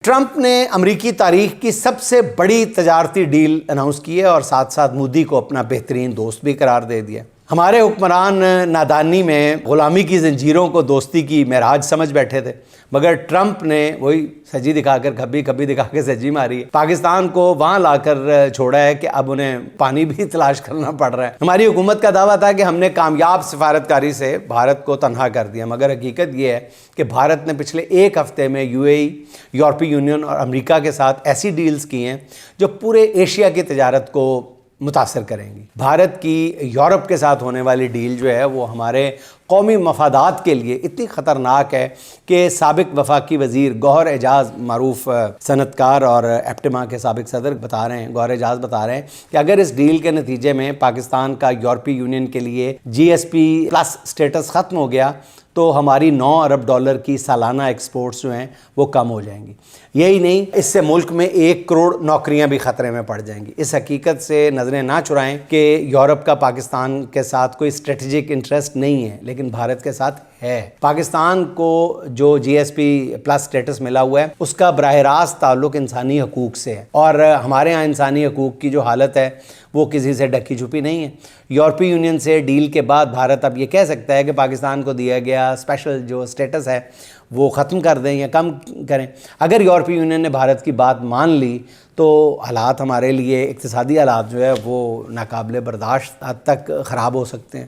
Trump نے امریکی تاریخ کی سب سے بڑی تجارتی ڈیل اناؤنس کی ہے اور ساتھ ساتھ مودی کو اپنا بہترین دوست بھی قرار دے دیا۔ ہمارے حکمران نادانی میں غلامی کی زنجیروں کو دوستی کی معراج سمجھ بیٹھے تھے، مگر ٹرمپ نے وہی سجی دکھا کر کبھی دکھا کے سجی ماری ہے۔ پاکستان کو وہاں لا کر چھوڑا ہے کہ اب انہیں پانی بھی تلاش کرنا پڑ رہا ہے۔ ہماری حکومت کا دعویٰ تھا کہ ہم نے کامیاب سفارتکاری سے بھارت کو تنہا کر دیا، مگر حقیقت یہ ہے کہ بھارت نے پچھلے ایک ہفتے میں یورپی یونین اور امریکہ کے ساتھ ایسی ڈیلز کی ہیں جو پورے ایشیا کی تجارت کو متاثر کریں گی۔ بھارت کی یورپ کے ساتھ ہونے والی ڈیل جو ہے وہ ہمارے قومی مفادات کے لیے اتنی خطرناک ہے کہ سابق وفاقی وزیر گوہر اعجاز، معروف صنعت کار اور ایپٹما کے سابق صدر گوہر اعجاز بتا رہے ہیں کہ اگر اس ڈیل کے نتیجے میں پاکستان کا یورپی یونین کے لیے GSP+ سٹیٹس ختم ہو گیا تو ہماری 9 ارب ڈالر کی سالانہ ایکسپورٹس جو ہیں وہ کم ہو جائیں گی۔ یہی نہیں، اس سے ملک میں 1 کروڑ نوکریاں بھی خطرے میں پڑ جائیں گی۔ اس حقیقت سے نظریں نہ چرائیں کہ یورپ کا پاکستان کے ساتھ کوئی اسٹریٹجک انٹرسٹ نہیں ہے، لیکن بھارت کے ساتھ ہے۔ پاکستان کو جو GSP+ سٹیٹس ملا ہوا ہے اس کا براہ راست تعلق انسانی حقوق سے ہے، اور ہمارے ہاں انسانی حقوق کی جو حالت ہے وہ کسی سے ڈھکی چھپی نہیں ہے۔ یورپی یونین سے ڈیل کے بعد بھارت اب یہ کہہ سکتا ہے کہ پاکستان کو دیا گیا اسپیشل جو سٹیٹس ہے وہ ختم کر دیں یا کم کریں۔ اگر یورپی یونین نے بھارت کی بات مان لی تو حالات ہمارے لیے، اقتصادی حالات جو ہے وہ ناقابل برداشت حد تک خراب ہو سکتے ہیں۔